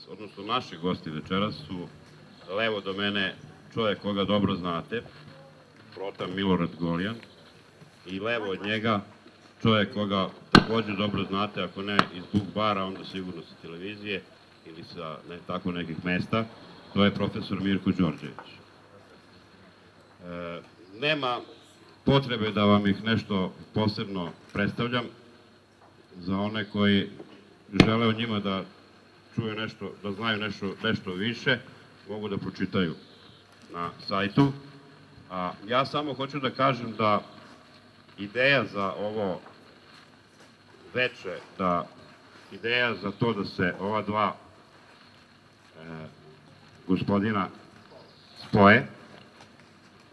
Odnosno naši gosti večeras su levo do mene čovjek koga dobro znate, Protan Milorad Goljan, i levo od njega čovjek koga također dobro znate, ako ne iz Buk bara, onda sigurno sa televizije ili sa tako nekih mesta, to je profesor Mirko Đorđević. Nema potrebe da vam ih nešto posebno predstavljam, za one koji žele o njima da čuju nešto, da znaju nešto više, mogu da pročitaju na sajtu. A ja samo hoću da kažem da ideja za ovo veče, da ideja za to da se ova dva gospodina spoje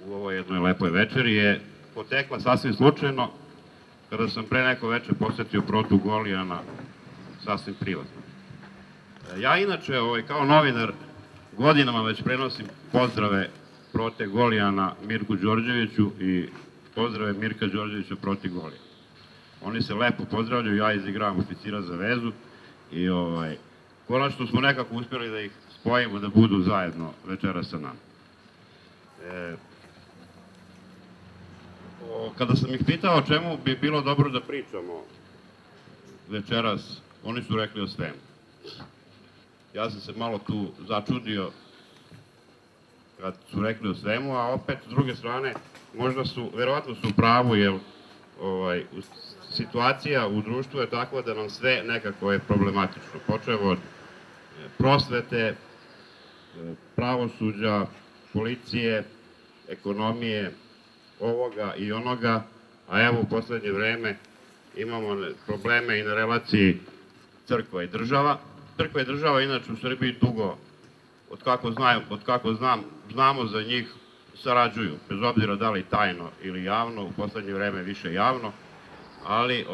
u ovoj jednoj lepoj večeri je potekla sasvim slučajno kada sam pre neko veče posetio Protu Golijana sasvim privatno. Ja inače kao novinar godinama već prenosim pozdrave Prote Golijana Mirku Đorđeviću i pozdrave Mirka Đorđevića Proti Golijana. Oni se lepo pozdravljaju, ja izigravam oficira za vezu i konačno smo nekako uspjeli da ih spojimo, da budu zajedno večera sa nama. Kada sam ih pitao o čemu bi bilo dobro da pričamo večeras, oni su rekli o svemu. Ja sam se malo tu začudio kad su rekli o svemu, a opet s druge strane verovatno su u pravu, jer situacija u društvu je takva da nam sve nekako je problematično. Počev od prosvete, pravosuđa, policije, ekonomije, ovoga i onoga, a evo u poslednje vreme imamo probleme i na relaciji crkva i država. Crkva i država inače u Srbiji dugo, od kako znamo za njih, sarađuju, bez obzira da li tajno ili javno, u poslednje vreme više javno, ali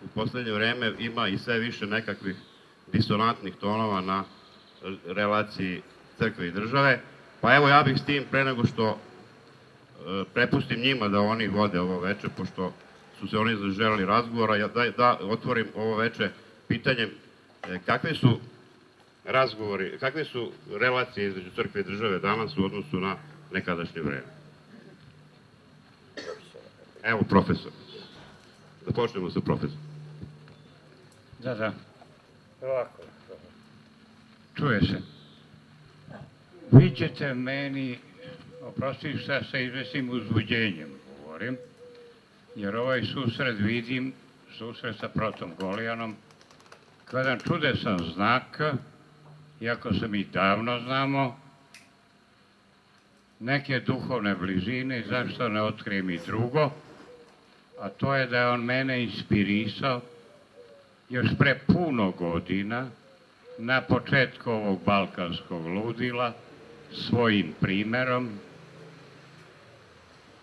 u poslednje vreme ima i sve više nekakvih disonantnih tonova na relaciji crkve i države. Pa evo ja bih s tim, pre nego što prepustim njima da oni vode ovo veče, pošto su se oni zaželeli razgovora, da otvorim ovo veče pitanjem kakve su razgovori, kakve su relacije između crkve i države danas u odnosu na nekadašnje vreme. Evo, profesor. Da počnemo sa profesorom. Da. Ovako. Čuje se. Vi ćete meni, oprostiti šta sa izvesnim uzbuđenjem govorim, jer ovaj susret vidim, susret sa Protom Golijanom, kao jedan čudesan znak, iako se mi davno znamo, neke duhovne blizine, zašto ne otkrijem i drugo, a to je da je on mene inspirisao još pre puno godina, na početku ovog balkanskog ludila, svojim primerom,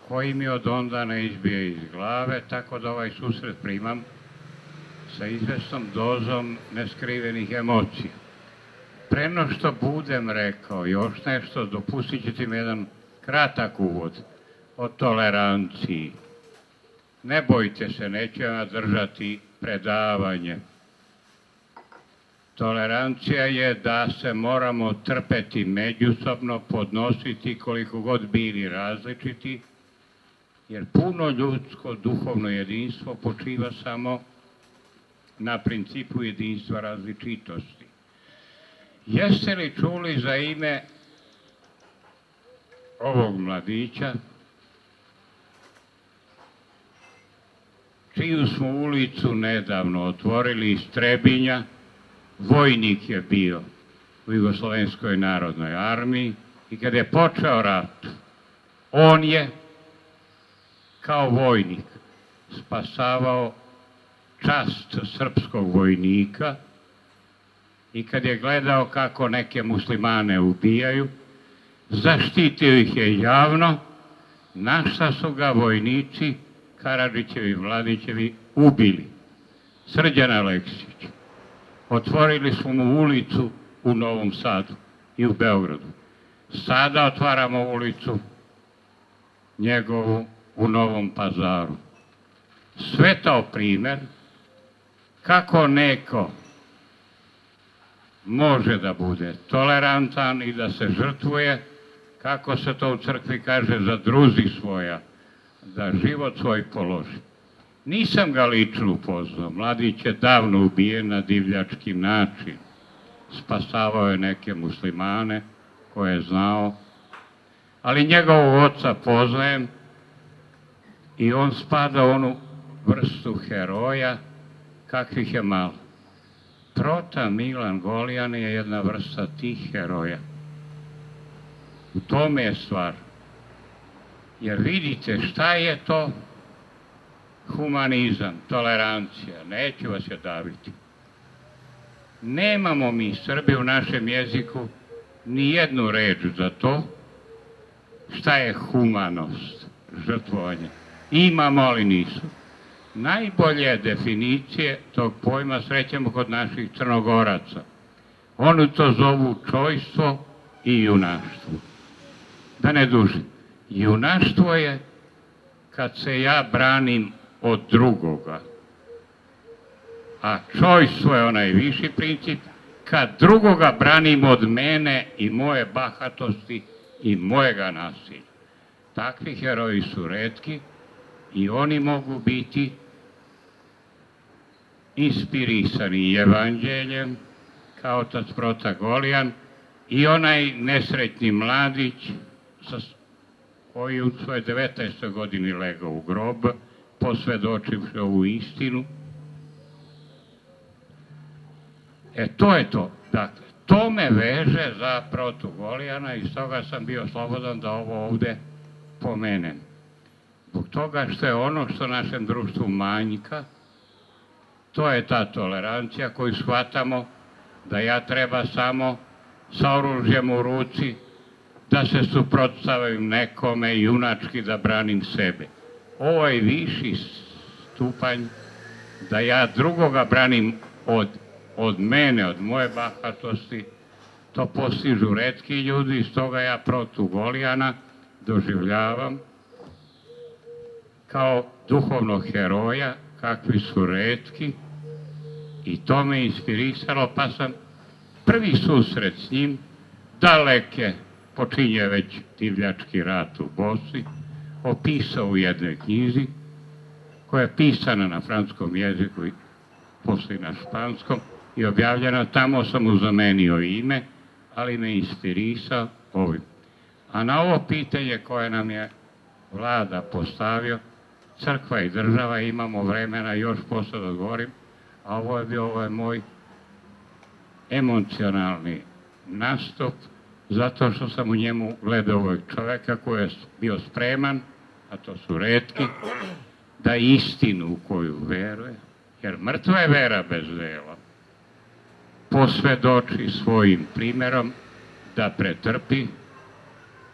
koji mi od onda ne izbije iz glave, tako da ovaj susret primam sa izvesnom dozom neskrivenih emocija. Pre no što budem rekao još nešto, dopustit ćete mi jedan kratak uvod o toleranciji. Ne bojte se, neću vam držati predavanje. Tolerancija je da se moramo trpeti međusobno, podnositi koliko god bili različiti, jer puno ljudsko duhovno jedinstvo počiva samo na principu jedinstva različitosti. Jeste li čuli za ime ovog mladića, čiju smo ulicu nedavno otvorili iz Trebinja? Vojnik je bio u Jugoslovenskoj narodnoj armiji i kada je počeo rat, on je kao vojnik spasavao čast srpskog vojnika i kad je gledao kako neke muslimane ubijaju, zaštitio ih je javno, na šta su ga vojnici Karadžićevi, Mladićevi ubili. Srđan Aleksić. Otvorili smo mu ulicu u Novom Sadu i u Beogradu. Sada otvaramo ulicu njegovu u Novom Pazaru. Svetao primer kako neko može da bude tolerantan i da se žrtvuje, kako se to u crkvi kaže, za druzi svoja, da život svoj položi. Nisam ga lično upoznao, mladić je davno ubijen na divljački način. Spasavao je neke muslimane koje je znao, ali njegovog oca poznajem i on spada u onu vrstu heroja kakvih je malo. Prota Milan Golijan je jedna vrsta tih heroja. U tome je stvar. Jer vidite šta je to humanizam, tolerancija. Neću vas je daviti. Nemamo mi Srbi u našem jeziku ni jednu reč za to šta je humanost, žrtvovanje. Imamo, ali nisu. Najbolje definicije tog pojma srećemo kod naših Crnogoraca. Oni to zovu čojstvo i junaštvo. Da ne dužim. Junaštvo je kad se ja branim od drugoga. A čojstvo je onaj viši princip kad drugoga branim od mene i moje bahatosti i mojega nasilja. Takvi heroji su retki i oni mogu biti inspirisani evanđeljem kao otac Prota Golijan i onaj nesretni mladić koji u svojoj 19. godini legao u grob, posvedočivši ovu istinu. To je to. Dakle, to me veže za Protu Golijana i stoga sam bio slobodan da ovo ovde pomenem. Zbog toga što je ono što našem društvu manjka, to je ta tolerancija koju shvatamo da ja treba samo sa oružjem u ruci da se suprotstavim nekome junački da branim sebe. Ovo je viši stupanj da ja drugoga branim od mene, od moje bahatosti. To postižu retki ljudi, stoga ja Protu Golijana doživljavam kao duhovnog heroja, kakvi su retki, i to me inspirisalo, pa sam prvi susret s njim, daleke, počinje već divljački rat u Bosni, opisao u jednoj knjizi, koja je pisana na francuskom jeziku i posle na španskom i objavljena. Tamo sam mu zamenio ime, ali me inspirisao ovim. A na ovo pitanje koje nam je Vlada postavio, crkva i država, imamo vremena još posle da odgovorim, a ovo je moj emocionalni nastup, zato što sam u njemu gledao ovog čoveka koji je bio spreman, a to su retki, da istinu u koju veruje, jer mrtva je vera bez dela, posvedoči svojim primerom da pretrpi,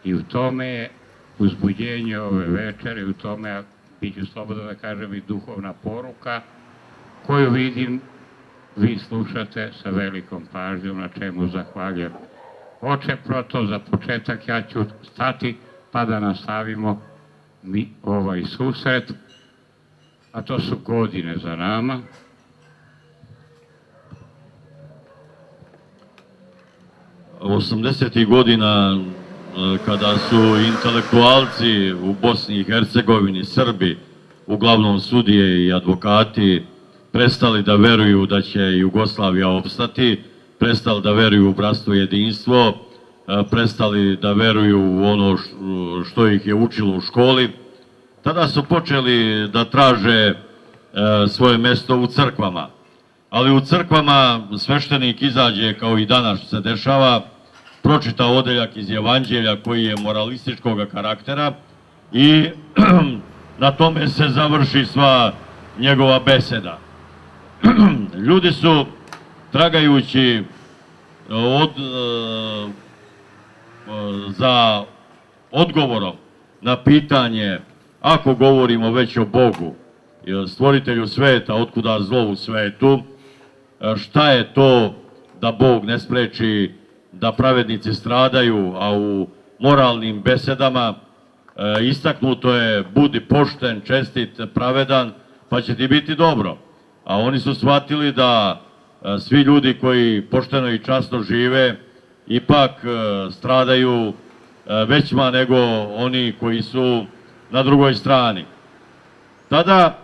i u tome je uzbuđenje ove večere, u tome, biću slobodno da kažem, i duhovna poruka koju vidim, vi slušate sa velikom pažnjom, na čemu zahvaljujem. Oče Proto, za početak ja ću stati pa da nastavimo ovaj susret, a to su godine za nama. Osamdesetih godina, kada su intelektualci u Bosni i Hercegovini, Srbi, uglavnom sudije i advokati, prestali da veruju da će Jugoslavija opstati, prestali da veruju u bratstvo i jedinstvo, prestali da veruju u ono što ih je učilo u školi, tada su počeli da traže svoje mesto u crkvama. Ali u crkvama sveštenik izađe, kao i danas se dešava, pročita odeljak iz Evanđelja koji je moralističkog karaktera i na tome se završi sva njegova beseda. Ljudi su, tragajući za odgovorom na pitanje, ako govorimo već o Bogu, stvoritelju sveta, otkuda zlo u svetu, šta je to da Bog ne spreči da pravednici stradaju, a u moralnim besedama istaknuto je budi pošten, čestit, pravedan, pa će ti biti dobro. A oni su shvatili da svi ljudi koji pošteno i časno žive ipak stradaju većma nego oni koji su na drugoj strani. Tada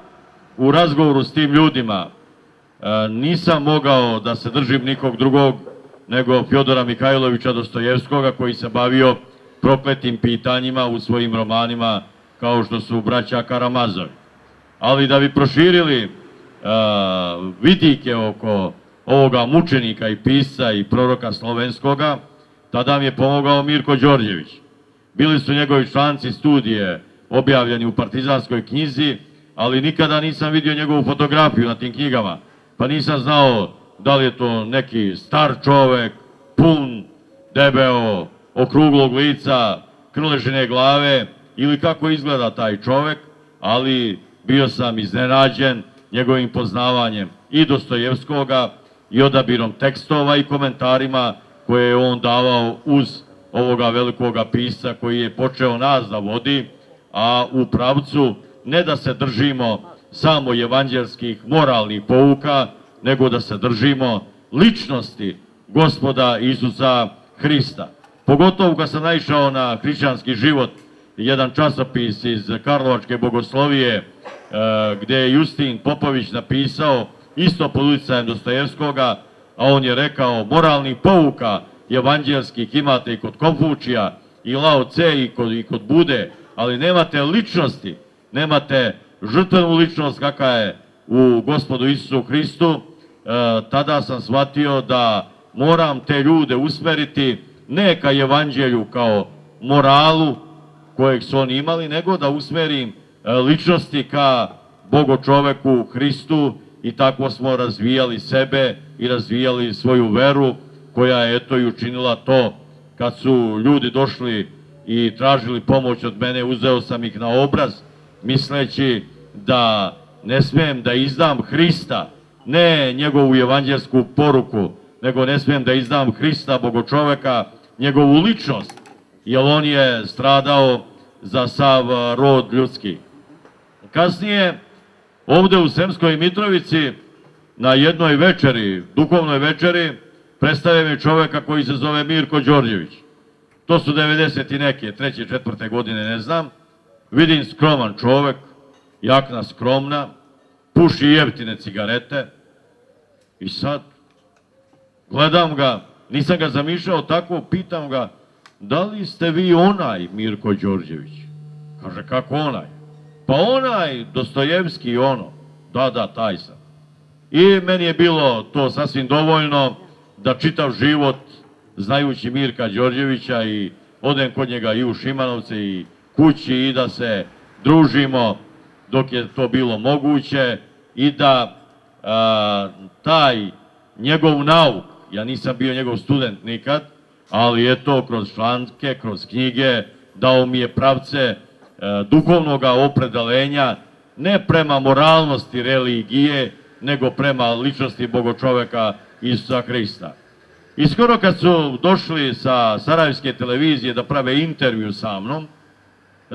u razgovoru s tim ljudima nisam mogao da se držim nikog drugog nego Fjodora Mihajlovića Dostojevskoga, koji se bavio prokletim pitanjima u svojim romanima kao što su Braća Karamazovi. Ali da bi proširili vidike oko ovoga mučenika i pisca i proroka slovenskoga, tada mi je pomogao Mirko Đorđević. Bili su njegovi članci studije objavljeni u Partizanskoj knjizi, ali nikada nisam vidio njegovu fotografiju na tim knjigama, pa nisam znao da li je to neki star čovek, pun, debeo, okruglog lica, krležine glave ili kako izgleda taj čovek, ali bio sam iznenađen njegovim poznavanjem i Dostojevskoga i odabirom tekstova i komentarima koje je on davao uz ovoga velikoga pisca koji je počeo nas da vodi, a u pravcu ne da se držimo samo evanđelskih moralnih pouka, nego da se držimo ličnosti Gospoda Isusa Hrista. Pogotovo kad sam naišao na hrišćanski život, jedan časopis iz Karlovačke bogoslovije, gde je Justin Popović napisao, isto pod uticajem Dostojevskoga, a on je rekao, moralnih pouka evanđelskih imate i kod Konfučija, i Lao Tse, i kod Bude, ali nemate ličnosti, nemate žrtvenu ličnost kakva je u Gospodu Isusu Hristu. Tada sam shvatio da moram te ljude usmeriti ne ka evanđelju kao moralu kojeg su oni imali, nego da usmerim ličnosti ka Bogočoveku Hristu, i tako smo razvijali sebe i razvijali svoju veru, koja je eto i učinila to. Kad su ljudi došli i tražili pomoć od mene, uzeo sam ih na obraz, misleći da ne smem da izdam Hrista, ne njegovu evanđelsku poruku, nego ne smem da izdam Hrista, Bogočoveka, njegovu ličnost, jer on je stradao za sav rod ljudski. Kasnije, ovde u Sremskoj Mitrovici, na jednoj večeri, duhovnoj večeri, predstavlja mi čoveka koji se zove Mirko Đorđević. To su 90 i neke, 3. 4. godine, ne znam. Vidim skroman čovek, jakna skromna, puši jeftine cigarete i sad gledam ga, nisam ga zamišljao tako, pitam ga, da li ste vi onaj Mirko Đorđević? Kaže, kako onaj? Pa onaj Dostojevski ono. Da, taj sam. I meni je bilo to sasvim dovoljno da čitav život, znajući Mirka Đorđevića, i odem kod njega i u Šimanovce i kući i da se družimo dok je to bilo moguće i da taj njegov nauk, ja nisam bio njegov student nikad, ali je to kroz članke, kroz knjige, dao mi je pravce duhovnog opredelenja, ne prema moralnosti religije, nego prema ličnosti Bogočoveka Isusa Hrista. I skoro kad su došli sa Sarajevske televizije da prave intervju sa mnom,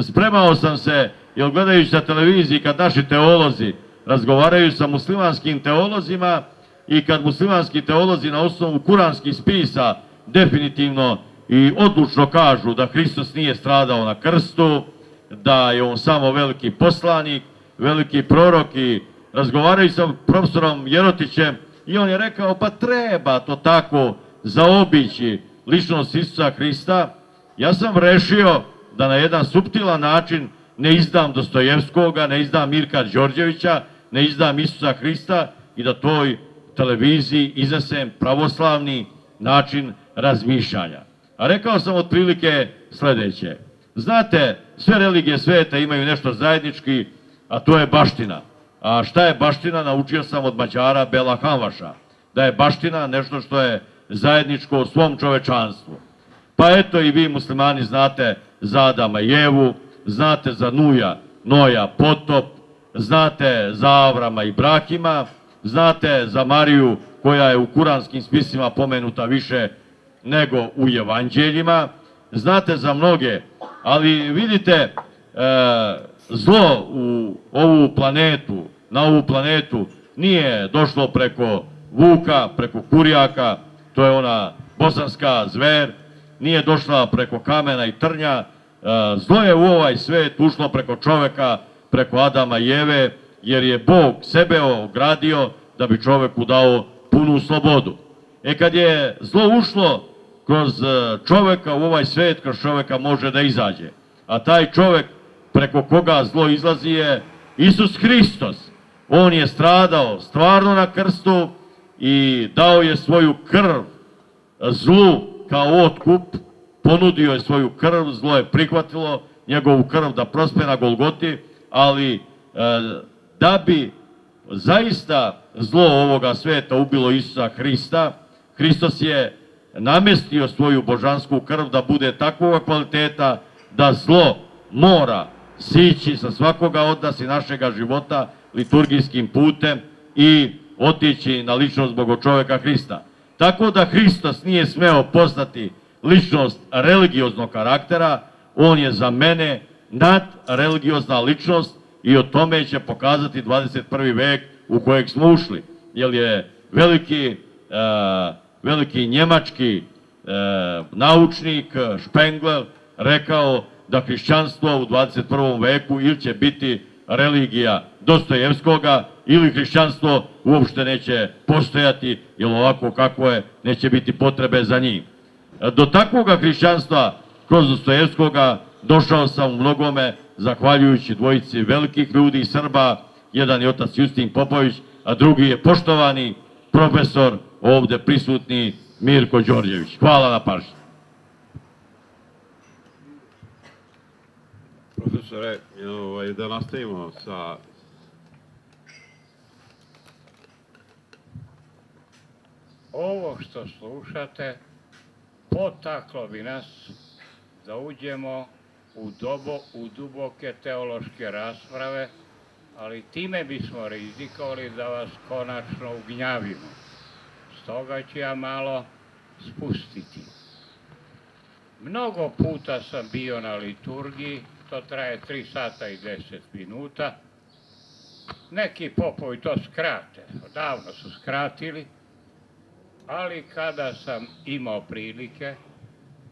spremao sam se, jer gledajući na televiziji kad naši teolozi razgovaraju sa muslimanskim teolozima i kad muslimanski teolozi na osnovu kuranskih spisa definitivno i odlučno kažu da Hristos nije stradao na krstu, da je on samo veliki poslanik, veliki prorok, i razgovaraju sa profesorom Jerotićem i on je rekao, pa treba to tako zaobići ličnost Isusa Hrista. Ja sam rešio da na jedan suptilan način ne izdam Dostojevskoga, ne izdam Mirka Đorđevića, ne izdam Isusa Hrista i da toj televiziji iznesem pravoslavni način razmišljanja. A rekao sam otprilike sledeće. Znate, sve religije sveta imaju nešto zajednički, a to je baština. A šta je baština? Naučio sam od Mađara Bela Hanvaša. Da je baština nešto što je zajedničko u svom čovečanstvu. Pa eto i vi muslimani znate za Adama i Evu, znate za Noja potop, znate za Avrama i Brahima, znate za Mariju koja je u kuranskim spisima pomenuta više nego u evanđeljima, znate za mnoge, ali vidite, zlo u ovu planetu, na ovu planetu nije došlo preko Vuka, preko Kurjaka, to je ona bosanska zver, nije došla preko kamena i trnja. Zlo je u ovaj svet ušlo preko čoveka, preko Adama i Eve, jer je Bog sebe ogradio da bi čoveku dao punu slobodu. Kad je zlo ušlo kroz čoveka u ovaj svet, kroz čoveka može da izađe. A taj čovek preko koga zlo izlazi je Isus Hristos. On je stradao stvarno na krstu i dao je svoju krv zlu kao otkup, ponudio je svoju krv, zlo je prihvatilo njegovu krv da prospe na Golgoti, ali da bi zaista zlo ovoga sveta ubilo Isusa Hrista, Hristos je namestio svoju božansku krv da bude takvoga kvaliteta da zlo mora sići sa svakoga od nas i našega života liturgijskim putem i otići na ličnost Bogočoveka Hrista. Tako da Hristos nije smeo postati ličnost religioznog karaktera, on je za mene nadreligiozna ličnost i o tome će pokazati 21. vek u kojeg smo ušli. Jer je veliki njemački naučnik Špengler rekao da hrišćanstvo u 21. veku ili će biti religija Dostojevskoga ili hrišćanstvo uopšte neće postojati, jer ovako kako je neće biti potrebe za njim. Do takvoga hrišćanstva kroz Dostojevskoga došao sam u mnogome zahvaljujući dvojici velikih ljudi i Srba. Jedan je otac Justin Popović, a drugi je poštovani profesor ovde prisutni Mirko Đorđević. Hvala na pažnji. Profesore, da nastavimo sa ovo što slušate potaklo bi nas da uđemo u duboke teološke rasprave, ali time bismo rizikovali da vas konačno ugnjavimo. Stoga ću ja malo spustiti. Mnogo puta sam bio na liturgiji, to traje 3 sata i 10 minuta. Neki popovi to skrate, davno su skratili, ali kada sam imao prilike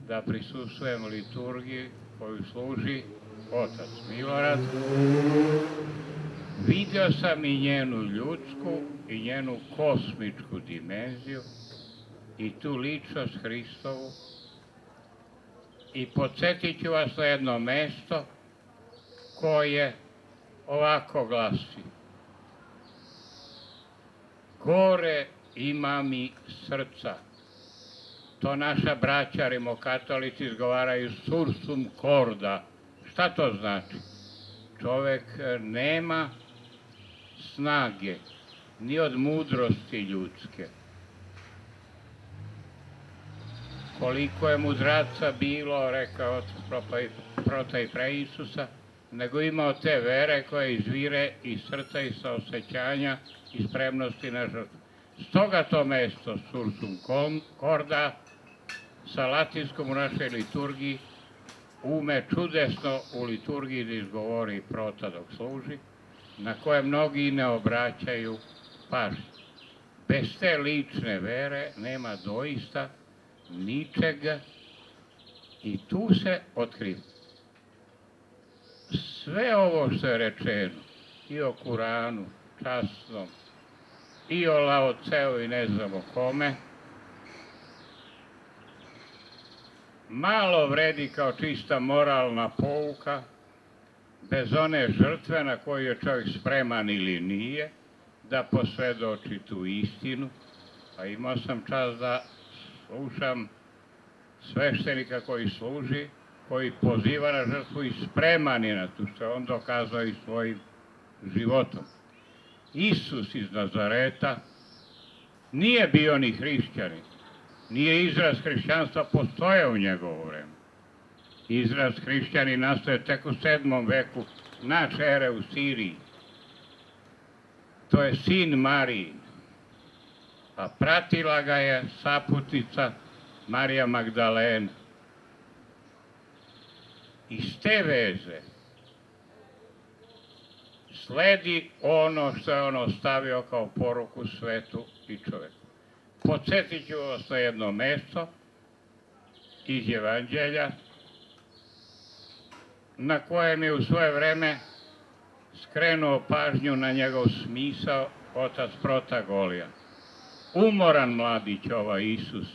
da prisustvujem liturgiji koju služi otac Milorad, vidio sam i njenu ljudsku i njenu kosmičku dimenziju i tu ličnost Hristovu. I podsjetit ću vas na jedno mesto koje ovako glasi: gore ima mi srca. To naša braća rimokatolici izgovaraju sursum corda. Šta to znači? Čovek nema snage, ni od mudrosti ljudske. Koliko je mudraca bilo, rekao otac Protaj pre Isusa, nego imao te vere koje izvire iz srca i saosećanja i spremnosti na žrtvu. Stoga to mesto sursum corda sa latinskom u našoj liturgiji ume čudesno u liturgiji da izgovori prota dok služi, na koje mnogi ne obraćaju pažnju. Bez te lične vere nema doista ničega i tu se otkriva. Sve ovo što je rečeno i o Kuranu, časnom, i o Lao Tseu i ne znamo kome, malo vredi kao čista moralna pouka, bez one žrtve na koju je čovjek spreman ili nije, da posvedoči tu istinu. A imao sam čast da slušam sveštenika koji služi, koji poziva na žrtvu i spreman je na tu, što je on dokazao i svojim životom. Isus iz Nazareta nije bio ni hrišćanin, nije izraz hrišćanstva postojao u njegovo vreme. Izraz hrišćanin nastaje tek u 7. veku naše ere u Siriji. To je sin Marijin, a pratila ga je saputnica Marija Magdalena. Iz te veze sledi ono što je on ostavio kao poruku svetu i čoveku. Podsjetit ću vas na jedno mesto iz Evanđelja na kojem je u svoje vreme skrenuo pažnju na njegov smisao otac Protagolija. Umoran mladić ovaj Isus,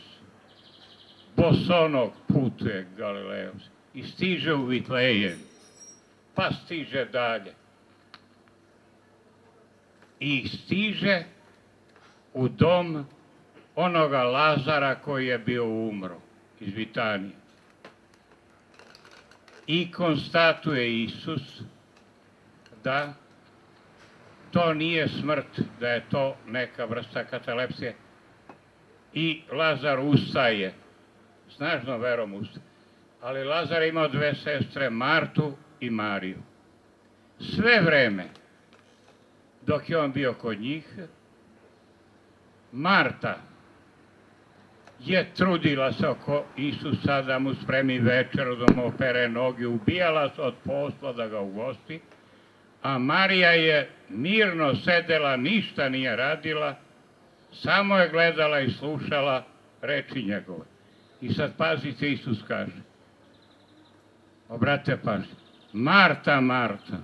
bosonog putuje Galilejom i stiže u Vitlejem, pa stiže dalje. I stiže u dom onoga Lazara koji je bio umro iz Vitanije. I konstatuje Isus da to nije smrt, da je to neka vrsta katalepsije. I Lazar ustaje, snažno verom ustaje. Ali Lazar je imao dve sestre, Martu i Mariju. Sve vreme, dok je on bio kod njih, Marta je trudila se oko Isusa da mu spremi večeru, da mu opere noge, ubijala se od posla da ga ugosti, a Marija je mirno sedela, ništa nije radila, samo je gledala i slušala reči njegove. I sad pazite, Isus kaže, obratite pažnju, Marta, Marta,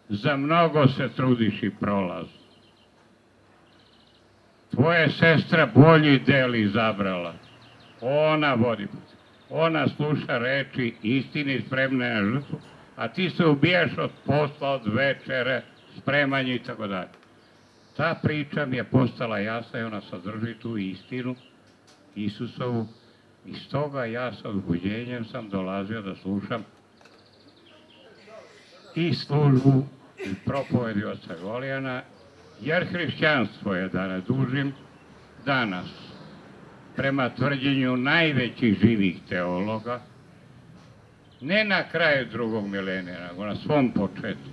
za mnogo se trudiš i prolazi. Tvoja sestra bolji del izabrala. Ona vodi put. Ona sluša reči istini, spremna je na žrtvu, a ti se ubijaš od posla, od večere, spremanje i tako dalje. Ta priča mi je postala jasna i ona sadrži tu istinu Isusovu. I stoga ja sa uzbuđenjem sam dolazio da slušam i službu i propovedi oca Golijana, jer hrišćanstvo je, da ne dužim, danas, prema tvrđenju najvećih živih teologa, ne na kraju drugog milenija, nego na svom početku,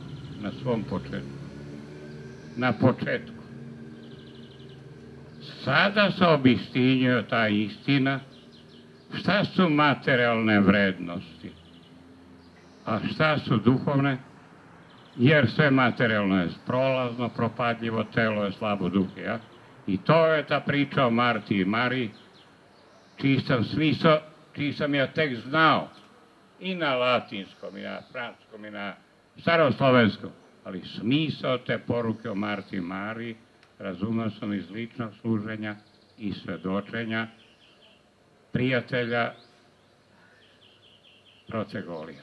na početku. Sada se obistinjuje ta istina, šta su materijalne vrednosti, a šta su duhovne, jer sve materijalno je prolazno, propadljivo, telo je slabo, duh je. I to je ta priča o Marti i Mariji, čiji sam ja tek znao i na latinskom, i na franskom, i na staroslovenskom, ali smisao te poruke o Marti i Mariji razumeo sam iz ličnog služenja i svedočenja prijatelja Protagolija.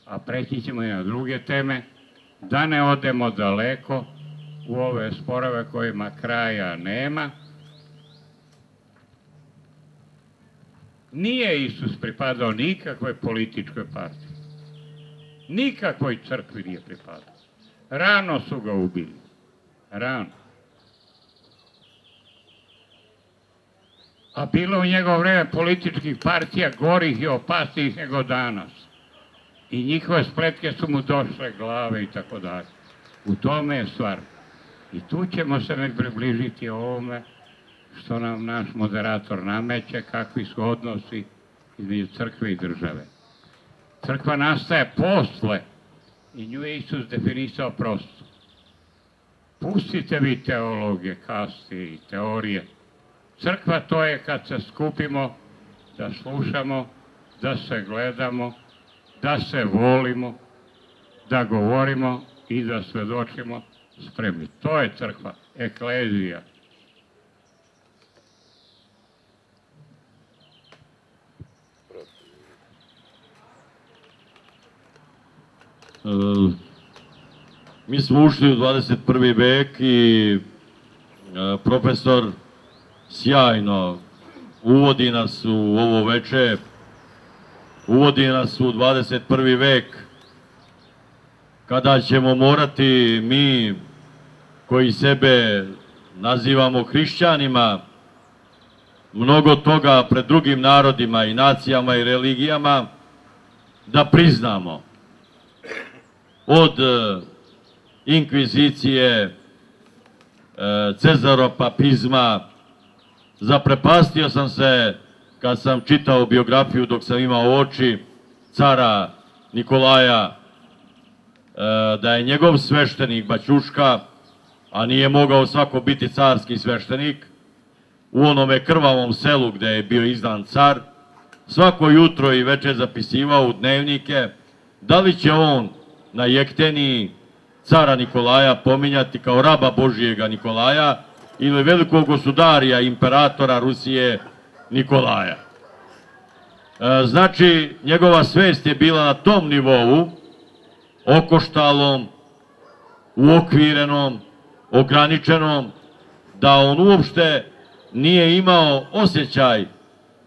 A preći ćemo i na druge teme, da ne odemo daleko u ove sporove kojima kraja nema. Nije Isus pripadao nikakvoj političkoj partiji. Nikakvoj crkvi nije pripadao. Rano su ga ubili. Rano. A bilo u njegovo vreme političkih partija gorih i opasnijih nego danas. I njihove spletke su mu došle glave i tako dalje. U tome je stvar. I tu ćemo se nek približiti ovome što nam naš moderator nameće, kakvi su odnosi između crkve i države. Crkva nastaje posle i nju je Isus definisao prosto. Pustite vi teologije, kaste i teorije. Crkva to je kad se skupimo, da slušamo, da se gledamo, da se volimo, da govorimo i da svedočimo spremni. To je crkva, eklezija. Mi smo ušli u 21. vek i profesor sjajno uvodi nas u ovo veče, uvodi nas u 21. vek, kada ćemo morati mi, koji sebe nazivamo hrišćanima, mnogo toga pred drugim narodima i nacijama i religijama da priznamo. Od inkvizicije, cezaropapizma, zaprepastio sam se kad sam čitao biografiju dok sam imao oči cara Nikolaja, da je njegov sveštenik Baćuška, a nije mogao svako biti carski sveštenik, u onome krvavom selu gde je bio izdan car, svako jutro i večer zapisivao u dnevnike da li će on na jekteniji cara Nikolaja pominjati kao raba Božijega Nikolaja ili velikog gosudarija, imperatora Rusije Nikolaja. Znači, njegova svest je bila na tom nivou, okoštalom, uokvirenom, ograničenom, da on uopšte nije imao osjećaj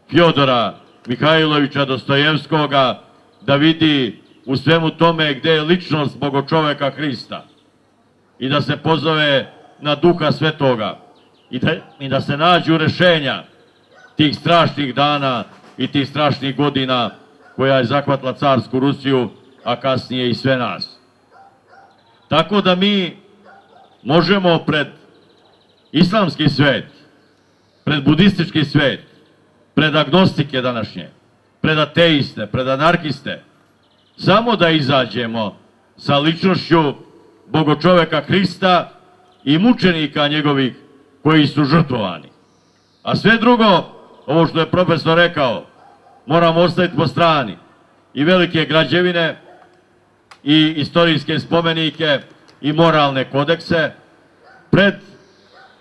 Fjodora Mihajlovića Dostojevskoga da vidi u svemu tome gde je ličnost Bogočoveka Hrista i da se pozove na Duha Svetoga i da se nađu rešenja tih strašnih dana i tih strašnih godina koja je zahvatila carsku Rusiju, a kasnije i sve nas. Tako da mi možemo pred islamski svet, pred budistički svet, pred agnostike današnje, pred ateiste, pred anarhiste, samo da izađemo sa ličnošću Bogočoveka Hrista i mučenika njegovih koji su žrtvovani. A sve drugo, ovo što je profesor rekao, moramo ostaviti po strani i velike građevine i istorijske spomenike i moralne kodekse. Pred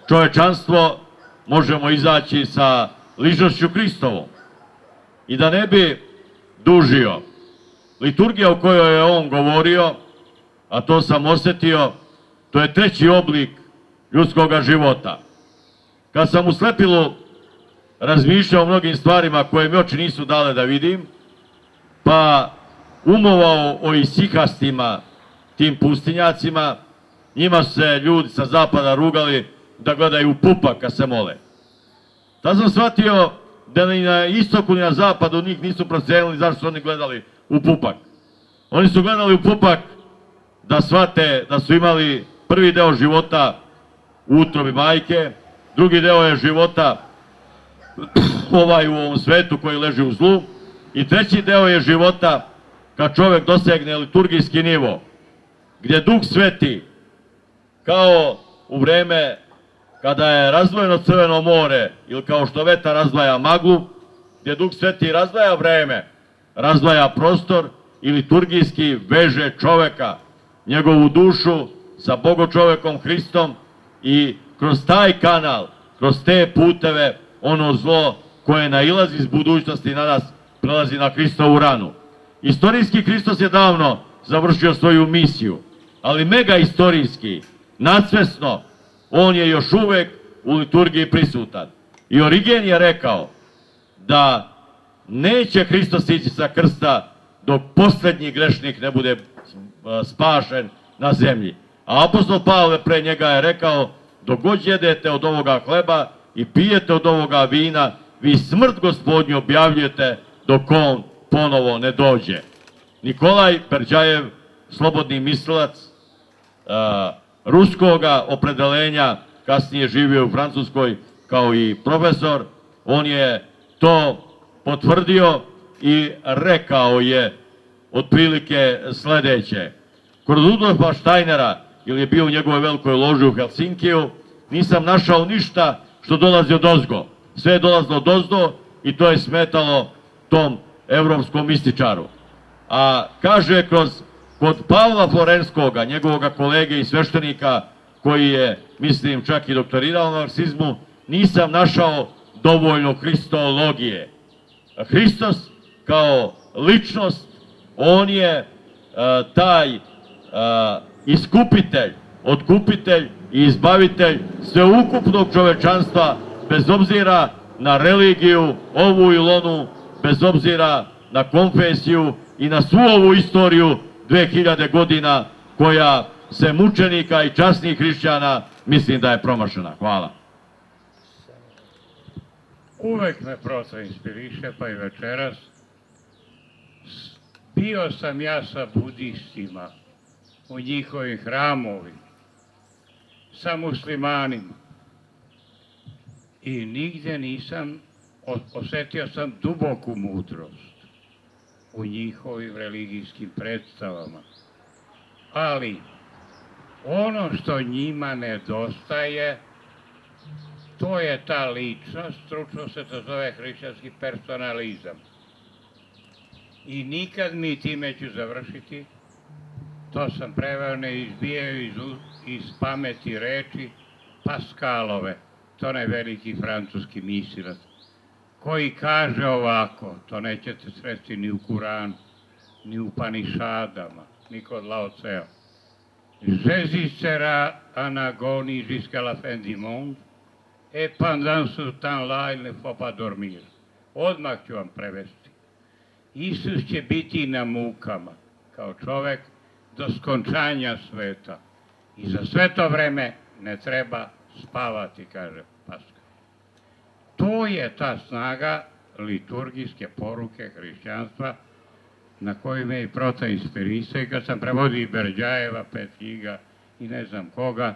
čovečanstvo možemo izaći sa ličnošću Hristovom. I da ne bi dužio, liturgija o kojoj je on govorio, a to sam osetio, to je treći oblik ljudskog života. Kad sam u Slepilu razmišljao o mnogim stvarima koje mi oči nisu dale da vidim, pa umovao o isihastima, tim pustinjacima, njima su se ljudi sa zapada rugali da gledaju u pupak kad se mole. Tad sam shvatio da ni na istoku ni na zapadu njih nisu procenili zašto su oni gledali u pupak. Oni su gledali u pupak da shvate da su imali prvi deo života u utrobi majke, drugi deo je života u ovom svetu koji leži u zlu i treći deo je života kad čovek dosegne liturgijski nivo, gdje Duh Sveti, kao u vreme kada je razdvojeno Crveno more ili kao što vetar razdvaja maglu, gdje Duh Sveti razdvaja vreme, razdvaja prostor i liturgijski veže čoveka, njegovu dušu sa Bogočovekom Hristom i kroz taj kanal, kroz te puteve, ono zlo koje nailazi iz budućnosti na nas prelazi na Hristovu ranu. Istorijski Hristos je davno završio svoju misiju, ali mega istorijski, nadsvesno, on je još uvek u liturgiji prisutan. I Origen je rekao da neće Hristos ići sa krsta dok poslednji grešnik ne bude spašen na zemlji. A apostol Pavle pre njega je rekao, dok god jedete od ovoga hleba i pijete od ovoga vina, vi smrt Gospodnju objavljujete dok on ponovo ne dođe. Nikolaj Berdjajev, slobodni mislilac, ruskoga opredelenja, kasnije živio u Francuskoj kao i profesor, on je to potvrdio i rekao je otprilike sledeće. Kod Rudolfa Steinera, ili je bio u njegovoj velikoj loži u Helsinkiju, nisam našao ništa što dolazi od ozgo. Sve je dolazilo od ozdo i to je smetalo tom evropskom mističaru. A kaže kod Pavla Florenskoga, njegovog kolege i sveštenika, koji je, mislim, čak i doktorirao na marksizmu, nisam našao dovoljno hristologije. Hristos kao ličnost, on je taj iskupitelj, otkupitelj i izbavitelj sveukupnog čovečanstva, bez obzira na religiju, ovu ili onu, bez obzira na konfesiju i na svu ovu istoriju 2000 godina koja se mučenika i časnih hrišćana mislim da je promašena. Hvala. Uvek me proto inspiriše, pa i večeras. Bio sam ja sa budistima u njihovim hramovima, sa muslimanima i nigde nisam, osetio sam duboku mudrost u njihovim religijskim predstavama. Ali ono što njima nedostaje To je ta ličnost, stručno se to zove hrišćanski personalizam. I nikad mi time ću završiti, to sam preveo, ne izbijaju iz pameti reči Pascalove, to je veliki francuski misilac, koji kaže ovako, to nećete sresti ni u Kuranu, ni u Panišadama, ni kod Lao Tsea. Jésus sera en agonie jusqu'à la fin du monde, et pendant ce temps-là, il ne faut pas dormir. Odmah ću vam prevesti. Isus će biti na mukama, kao čovek, do skončanja sveta. I za sve to vreme ne treba spavati, kaže Paskal. To je ta snaga liturgijske poruke hrišćanstva na koju me i Prota inspirisao i kad sam prevodio i Berđajeva, 5 knjiga i ne znam koga,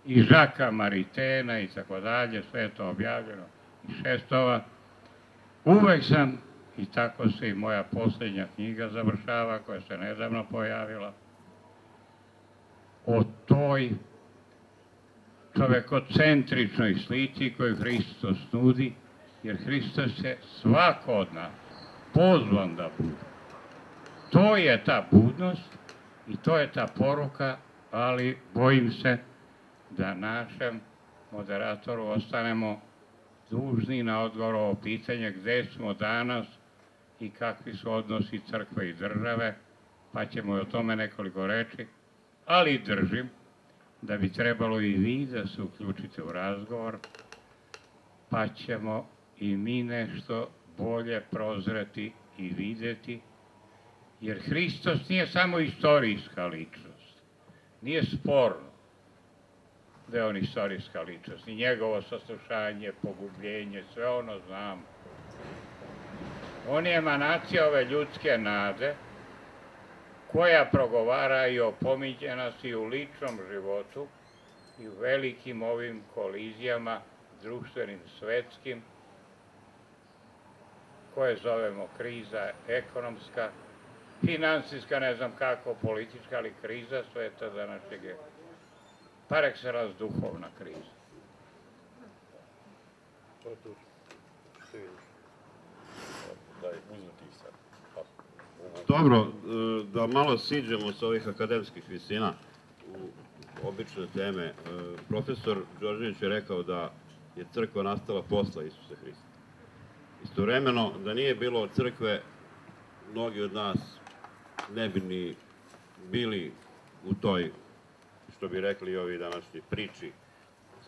i Žaka Maritena i tako dalje, sve je to objavljeno i Šestova. Uvek sam, i tako se i moja posljednja knjiga završava, koja se nedavno pojavila, o toj čovekocentričnoj slici koju Hristos nudi, jer Hristos je svako od nas pozvan da bude. To je ta budnost i to je ta poruka, ali bojim se da našem moderatoru ostanemo dužni na odgovor ovo pitanje gde smo danas i kakvi su odnosi crkve i države, pa ćemo o tome nekoliko reći, ali držim da bi trebalo i vi da se uključite u razgovor, pa ćemo i mi nešto bolje prozreti i videti, jer Hristos nije samo istorijska ličnost, nije sporno da je on istorijska ličnost, i njegovo saslušanje, pogubljenje, sve ono znamo. On je emanacija ove ljudske nade, koja progovara i opominje nas i u ličnom životu i u velikim ovim kolizijama, društvenim, svetskim, koje zovemo kriza ekonomska, finansijska, ne znam kako, politička, ali kriza sveta današnjeg je par excellence duhovna kriza. Dobro, da malo siđemo sa ovih akademskih visina u obične teme. Profesor Đorđević je rekao da je crkva nastala posle Isusa Hrista. Istovremeno, da nije bilo crkve, mnogi od nas ne bi ni bili u toj, što bi rekli ovi današnji, priči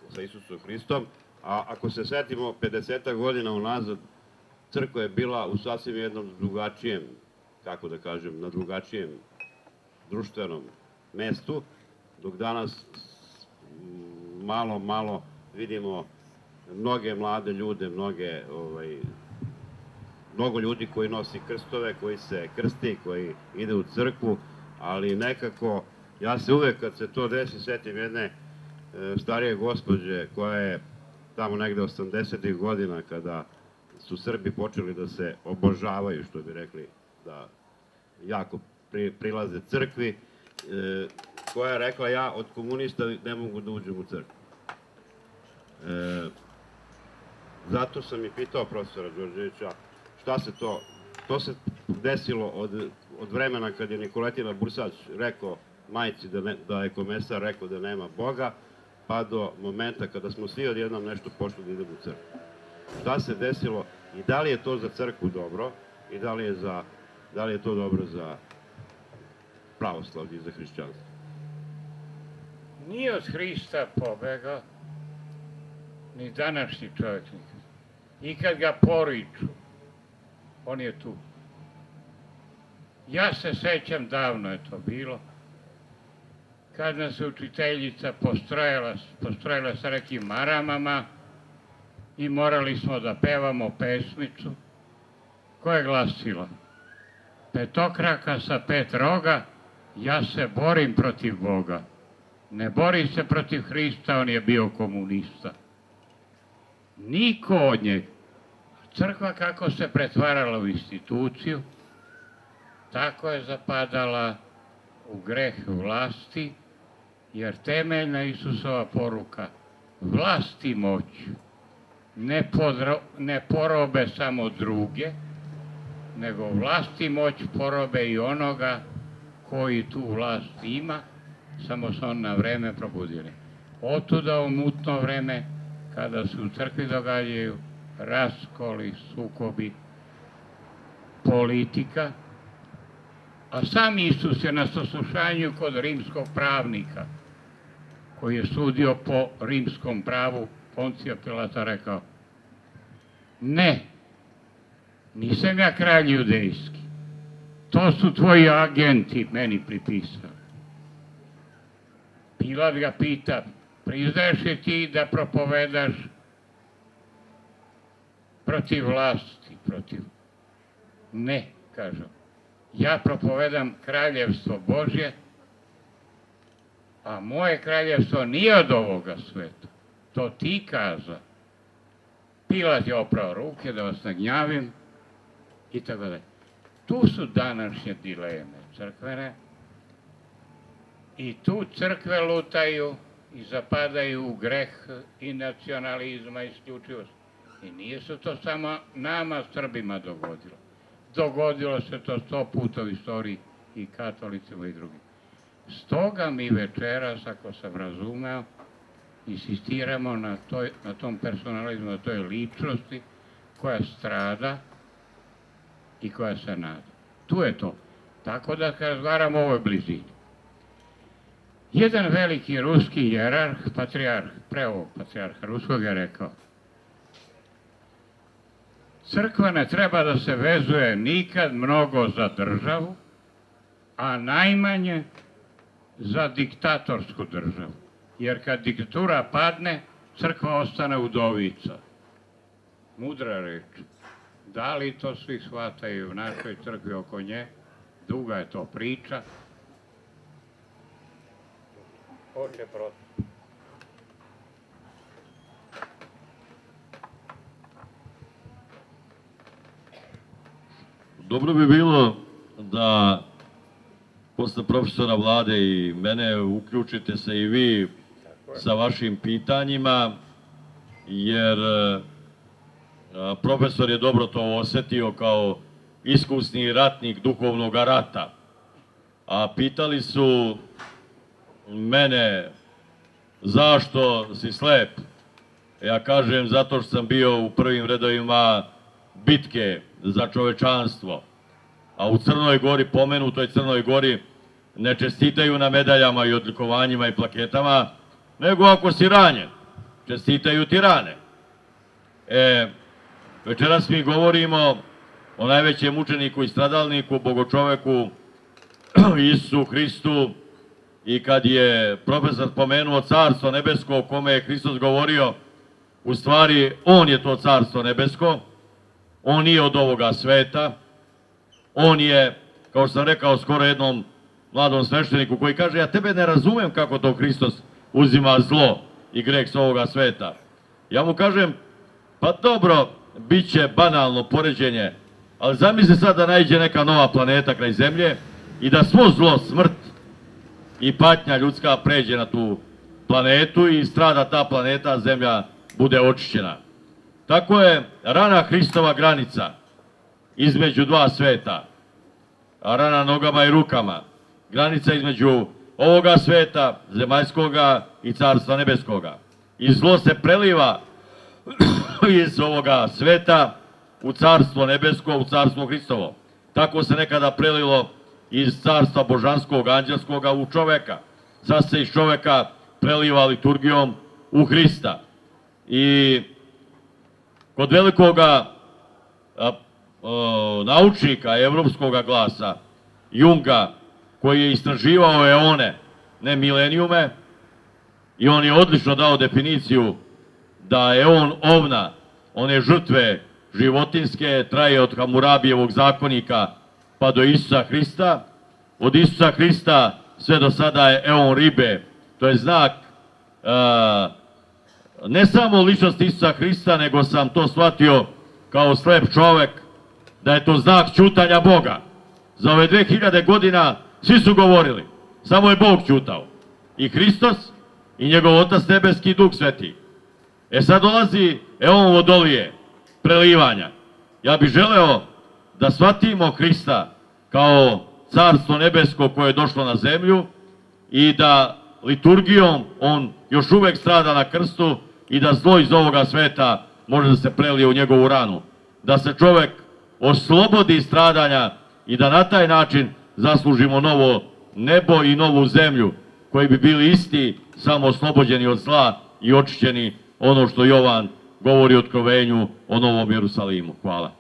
sa Isusom Hristom. A ako se setimo 50 godina unazad, crkva je bila u sasvim jednom drugačijem, kako da kažem, na drugačijem društvenom mestu, dok danas malo vidimo mnoge mlade ljude, mnogo ljudi koji nosi krstove, koji se krsti, koji ide u crkvu, ali nekako, ja se uvek kad se to desi setim jedne starije gospođe koja je tamo negde 80. godina, kada su Srbi počeli da se obožavaju, što bi rekli, da jako prilaze crkvi, koja je rekla: ja od komunista ne mogu da uđem u crkvu. Zato sam i pitao profesora Đorđevića šta se to se desilo od vremena kad je Nikoletina Bursać rekao majci da je komesar rekao da nema Boga, pa do momenta kada smo svi odjednom nešto pošli da idemo u crkvu. Šta se desilo i da li je to za crkvu dobro i da li je to dobro za pravoslavlje i za hrišćanstvo? Nije od Hrista pobegao ni današnji čovjek nikad. I kad ga poriču, on je tu. Ja se sećam, davno je to bilo, kad nas je učiteljica postrojila sa nekim maramama i morali smo da pevamo pesmicu koja je glasila: petokraka sa 5 roga, ja se borim protiv Boga. Ne bori se protiv Hrista, on je bio komunista. Niko od njega. Crkva kako se pretvarala u instituciju, tako je zapadala u greh vlasti, jer temeljna Isusova poruka: vlast i moć ne porobe samo druge, nego vlast i moć porobe i onoga koji tu vlast ima, samo su on na vreme probudili. Otuda u mutno vreme, kada se u crkvi događaju raskoli, sukobi, politika, a sam Isus je na saslušanju kod rimskog pravnika, koji je sudio po rimskom pravu, Poncija Pilata rekao: ne, nisam ja kralj judejski, to su tvoji agenti meni pripisali. Pilat ga pita: priznaješ li ti da propovedaš protiv vlasti, protiv... Ne, kažu, ja propovedam kraljevstvo Božje, a moje kraljevstvo nije od ovoga sveta. To ti kaza. Pilat je oprao ruke, da vas ne gnjavim, i tako dalje. Tu su današnje dileme crkvene, i tu crkve lutaju i zapadaju u greh i nacionalizma i isključivosti. I nije se to samo nama, Srbima, dogodilo. Dogodilo se to 100 puta u istoriji i katolicima i drugim. Stoga mi večeras, ako sam razumeo, insistiramo na tom personalizmu, na toj ličnosti koja strada i koja se nada. Tu je to. Tako da razgovaramo o ovoj blizini. Jedan veliki ruski jerarh, patrijarh, pre ovog patrijarha ruskog, je rekao: crkva ne treba da se vezuje nikad mnogo za državu, a najmanje za diktatorsku državu. Jer kad diktatura padne, crkva ostane udovica. Mudra reč. Da li to svi shvataju u našoj crkvi oko nje? Duga je to priča. Oče protiv. Dobro bi bilo da posle profesora Vlade i mene uključite se i vi sa vašim pitanjima, jer profesor je dobro to osetio kao iskusni ratnik duhovnog rata. A pitali su mene: zašto si slep? Ja kažem: zato što sam bio u prvim redovima bitke za čovečanstvo. A u Crnoj Gori, pomenutoj Crnoj Gori, ne čestitaju na medaljama i odlikovanjima i plaketama, nego ako si ranjen, čestitaju ti rane. Večeras mi govorimo o najvećem mučeniku i stradalniku, bogočoveku, Isusu Hristu, i kad je profesor spomenuo Carstvo nebesko o kome je Hristos govorio, u stvari on je to Carstvo nebesko, on nije od ovoga sveta, on je, kao što sam rekao skoro jednom mladom svešteniku koji kaže: ja tebe ne razumem kako to Hristos uzima zlo i greh s ovoga sveta. Ja mu kažem: pa dobro, bit će banalno poređenje, ali zamisli sad da naiđe neka nova planeta kraj Zemlje i da svo zlo, smrt i patnja ljudska pređe na tu planetu i strada ta planeta, a Zemlja bude očišćena. Tako je rana Hristova granica između dva sveta, a rana nogama i rukama, granica između ovoga sveta, zemaljskoga i Carstva nebeskoga. I zlo se preliva iz ovoga sveta u Carstvo nebesko, u Carstvo Hristovo. Tako se nekada prelilo iz Carstva božanskog, anđelskoga u čoveka. Sad se iz čoveka preliva liturgijom u Hrista. I kod velikoga naučnika evropskoga glasa, Junga, koji je istraživao eone, ne milenijume, i on je odlično dao definiciju da je on ovna, one žrtve životinske, traje od Hamurabijevog zakonika pa do Isusa Hrista. Od Isusa Hrista sve do sada je eon ribe, to je znak ne samo ličnosti Isusa Hrista, nego sam to shvatio kao slep čovek, da je to znak ćutanja Boga. Za ove 2000 godina svi su govorili, samo je Bog ćutao. I Hristos, i njegov Otac nebeski, i Duh Sveti. Sad dolazi evo vam vodolije, prelivanja. Ja bih želeo da shvatimo Hrista kao carstvo nebesko koje je došlo na zemlju i da liturgijom on još uvek strada na krstu i da zlo iz ovoga sveta može da se prelije u njegovu ranu. Da se čovek oslobodi stradanja i da na taj način zaslužimo novo nebo i novu zemlju koji bi bili isti, samo oslobođeni od zla i očišćeni ono što Jovan govori o otkrovenju o Novom Jerusalimu. Hvala.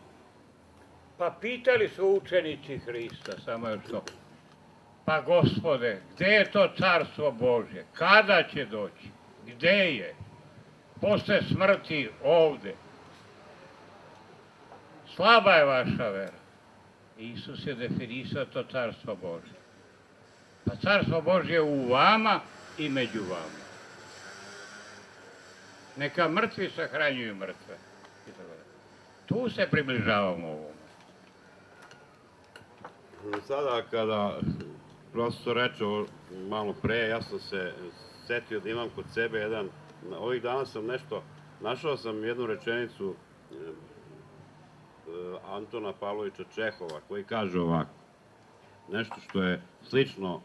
Pa pitali su učenici Hrista, samo još to. Pa Gospode, gde je to carstvo Božje? Kada će doći? Gde je? Posle smrti ovde. Slaba je vaša vera. Isus je definisao to carstvo Božje. Pa carstvo Božje je u vama i među vama. Neka mrtvi sahranjuju mrtve. Tu se približavamo ovom. Sada kada profesor reče malo pre, ja sam se setio da imam kod sebe jedan, ovih dana sam našao sam jednu rečenicu Antona Pavlovića Čehova koji kaže ovako, nešto što je slično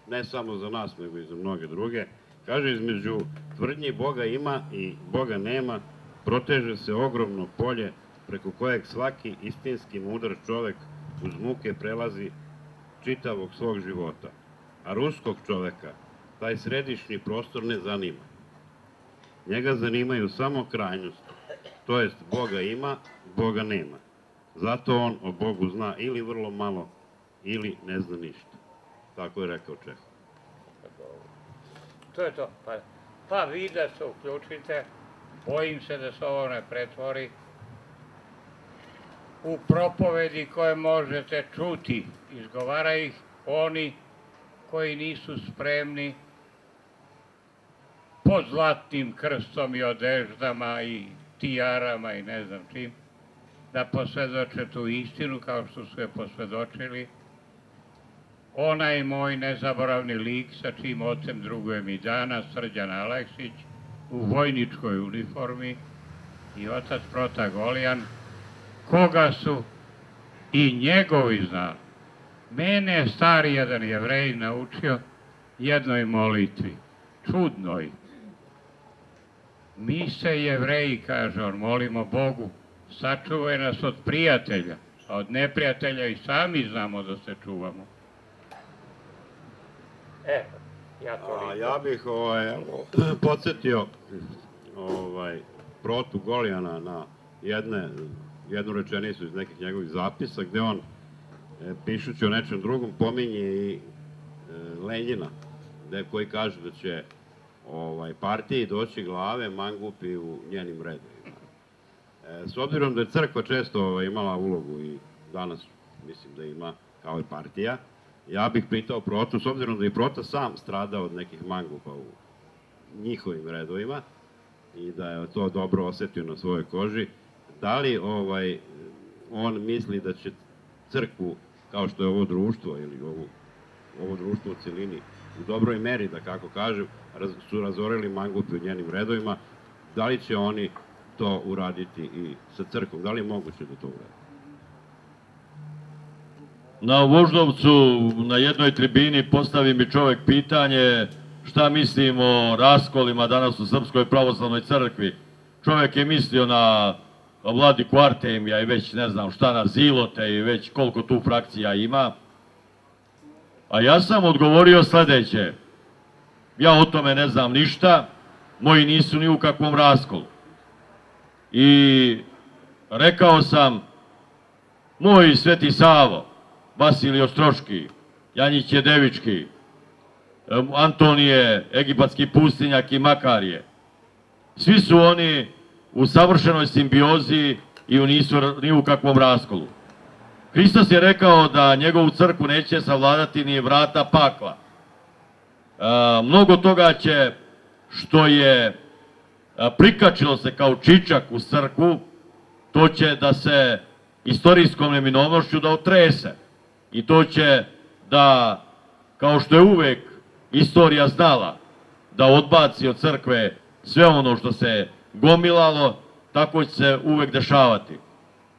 ne samo za nas nego i za mnoge druge, kaže između tvrdnji Boga ima i Boga nema proteže se ogromno polje preko kojeg svaki istinski mudar čovek uz muke prelazi čitavog svog života. A ruskog čoveka taj središnji prostor ne zanima. Njega zanimaju samo krajnosti, to jest Boga ima, Boga nema. Zato on o Bogu zna ili vrlo malo, ili ne zna ništa. Tako je rekao Čehov. To je to. Pa vi da se uključite, bojim se da se ovo ne pretvori u propovedi koje možete čuti. Izgovaraju ih oni koji nisu spremni pod zlatnim krstom i odeždama i tijarama i ne znam čim, da posvedoče tu istinu kao što su je posvedočili. Onaj moj nezaboravni lik sa čim ocem drugujem i dana, Srđan Aleksić, u vojničkoj uniformi i otac Prota Golijan, koga su i njegovi znali. Mene je stari jedan Jevrej naučio jednoj molitvi, čudnoj. Mi se Jevreji, kaže on, molimo Bogu, sačuvaj nas od prijatelja, a od neprijatelja i sami znamo da se čuvamo. Ja bih podsjetio Protu Golijana na jednu rečenicu iz nekih njegovih zapisa gde on, pišući o nečem drugom, pominje i Lenjina, koji kaže da će partiji doći glave mangupi u njenim redovima. S obzirom da je crkva često imala ulogu i danas mislim da ima kao i partija, ja bih pitao Protu, s obzirom da je Prota sam stradao od nekih mangupa u njihovim redovima i da je to dobro osetio na svojoj koži, da li on misli da će crkvu, kao što je ovo društvo ili ovo društvo u celini, u dobroj meri, da kako kažem, su razorili mangupi u njenim redovima, da li će oni to uraditi i sa crkvom, da li je moguće da to uradi? Na Voždovcu, na jednoj tribini, postavi mi čovek pitanje šta mislim o raskolima danas u Srpskoj pravoslavnoj crkvi. Čovek je mislio na Vladiku Artemija i već ne znam šta, na Zilote i već koliko tu frakcija ima. A ja sam odgovorio sledeće. Ja o tome ne znam ništa, moji nisu ni u kakvom raskolu. I rekao sam, moj Sveti Savo, Vasilij Ostroški, Janjić Jedevički, Antonije, egipatski pustinjak i Makarije. Svi su oni u savršenoj simbiozi i nisu ni u kakvom raskolu. Hristos je rekao da njegovu crkvu neće savladati ni vrata pakla. Mnogo toga će, što je prikačilo se kao čičak u crkvu, to će da se istorijskom neminovnošću da otrese. I to će da, kao što je uvek istorija znala, da odbaci od crkve sve ono što se gomilalo, tako će se uvek dešavati.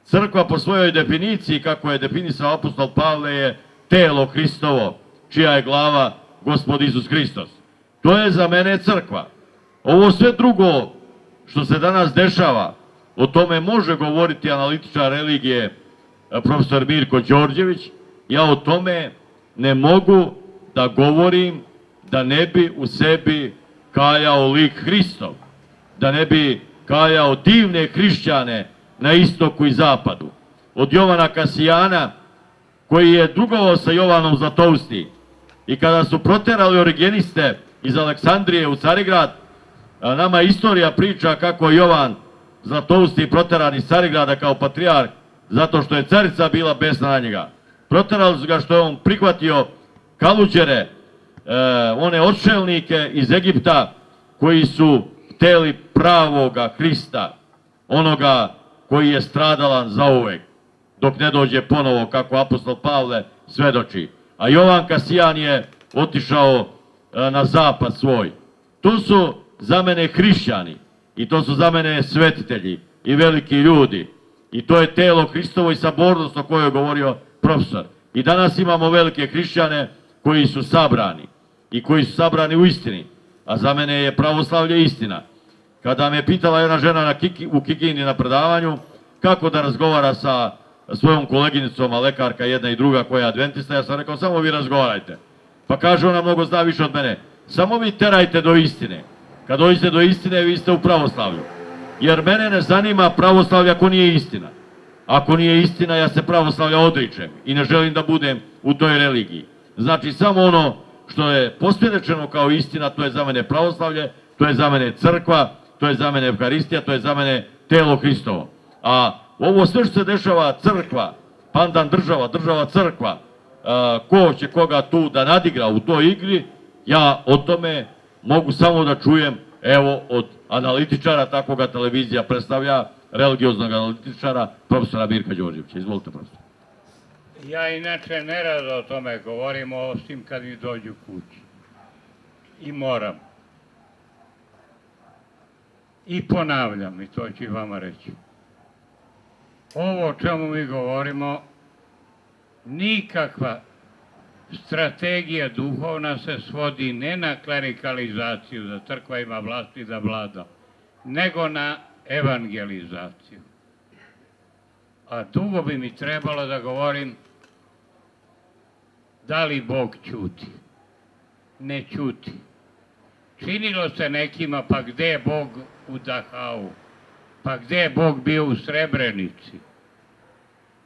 Crkva po svojoj definiciji, kako je definisao apostol Pavle, je telo Hristovo, čija je glava Gospod Isus Hristos. To je za mene crkva. Ovo sve drugo što se danas dešava, o tome može govoriti analitičar religije profesor Mirko Đorđević. Ja o tome ne mogu da govorim da ne bi u sebi kajao lik Hristov, da ne bi kajao divne hrišćane na istoku i zapadu. Od Jovana Kasijana, koji je drugovao sa Jovanom Zlatousti, i kada su proterali origeniste iz Aleksandrije u Carigrad, nama istorija priča kako je Jovan Zlatousti proteran iz Carigrada kao patrijarh, zato što je carica bila besna na njega. Proterali su ga što je on prihvatio kaluđere, one odšelnike iz Egipta koji su hteli pravoga Hrista, onoga koji je stradalan zauvek, dok ne dođe ponovo, kako apostol Pavle svedoči. A Jovan Kasijan je otišao na zapad svoj. Tu su za mene hrišćani i to su za mene svetitelji i veliki ljudi. I to je telo Hristovo i sabornost o kojoj je govorio profesor. I danas imamo velike hrišćane koji su sabrani i koji su sabrani u istini. A za mene je pravoslavlje istina. Kada me pitala jedna žena u Kikindi na predavanju kako da razgovara sa svojom koleginicom, a lekarka jedna i druga koja je adventista, ja sam rekao samo vi razgovarajte. Pa kaže ona mnogo zna više od mene. Samo vi terajte do istine. Kad dođete do istine vi ste u pravoslavlju. Jer mene ne zanima pravoslavlje ako nije istina. Ako nije istina ja se pravoslavlja odričem i ne želim da budem u toj religiji. Znači samo ono što je posvjedočeno kao istina, to je za mene pravoslavlje, to je za mene crkva, to je za mene Evharistija, to je za mene telo Hristovo. A ovo sve što se dešava, crkva, pandan država, država crkva, ko će koga tu da nadigra u toj igri, ja o tome mogu samo da čujem, evo, od analitičara, tako ga televizija predstavlja, religioznog analitičara, profesora Mirka Đorđevića. Izvolite, profesor. Ja inače nerado o tome govorim, osim kad mi dođu kući. I moram. I ponavljam, i to ću i vama reći. Ovo o čemu mi govorimo, nikakva strategija duhovna se svodi ne na klerikalizaciju, da crkva ima vlast i da vlada, nego na evangelizaciju. A dugo bi mi trebalo da govorim da li Bog ćuti. Ne ćuti. Činilo se nekima, pa gde je Bog u Dahau? Pa gde je Bog bio u Srebrenici?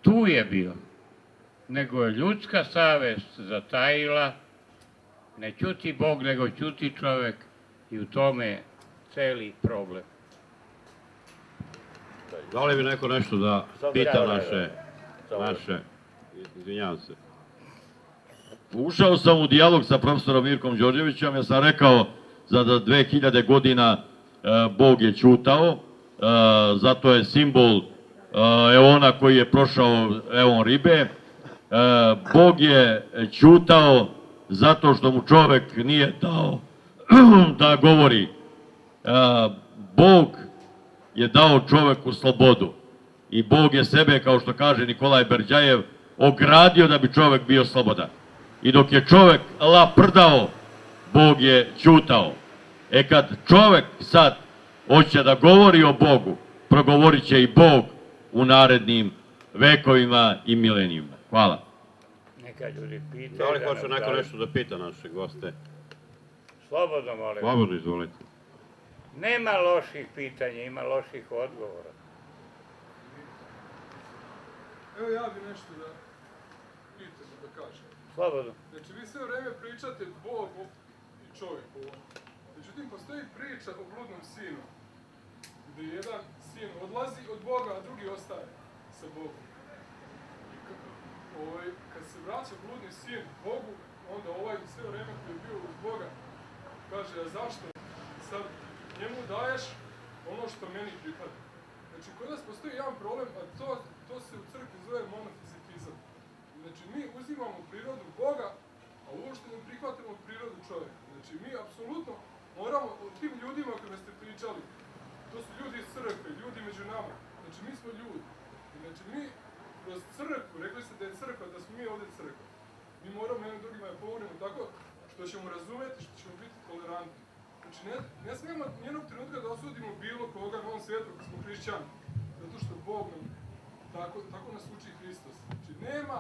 Tu je bio. Nego je ljudska savest zatajila, ne ćuti Bog, nego ćuti čovek i u tome je celi problem. Da li bi neko nešto da pita naše, izvinjavam se. Ušao sam u dijalog sa profesorom Mirkom Đorđevićem, ja sam rekao za 2000 godina Bog je ćutao, zato je simbol Eona koji je prošao Eon ribe. Bog je ćutao zato što mu čovek nije dao da govori. Bog je dao čoveku slobodu i Bog je sebe, kao što kaže Nikolaj Berđajev, ogradio da bi čovek bio slobodan. I dok je čovek laprdao, Bog je ćutao. Kad čovek sad hoće da govori o Bogu, progovorit će i Bog u narednim vekovima i milenijima. Hvala. Neka ljudi pitaju. Da li hoće neko nešto da pita naše goste? Slobodno, molim. Slobodno, izvolite. Nema loših pitanja, ima loših odgovora. Evo ja bi nešto da pitam, da kažem. Slobodno. Znači, vi sve vreme pričate Bogu i čovjeku. Međutim, postoji priča o bludnom sinu, gde jedan sin odlazi od Boga, a drugi ostaje sa Bogom. I kad se vraća bludni sin Bogu, onda ovaj sve vreme koji je bio uz Boga, kaže, a zašto sad njemu daješ ono što meni pripada? Znači, kod nas postoji jedan problem, a to se u crkvi zove monofizitizam. Znači, mi uzimamo prirodu Boga, a uopšte ne prihvatamo prirodu čovjeka. Znači, mi apsolutno moramo o tim ljudima kada ste pričali, To su ljudi iz crkve, ljudi među nama. Znači, mi smo ljudi. I znači, mi kroz crkvu, rekli ste da je crkva, da smo mi ovdje crkva. Mi moramo jednim drugima da pomognemo tako što ćemo razumeti, što ćemo biti tolerantni. Znači, ne smijemo nijednog trenutka da osudimo bilo koga na ovom svijetu ako smo hrišćani. Zato što Bog nam tako nas uči Hristos. Znači, nema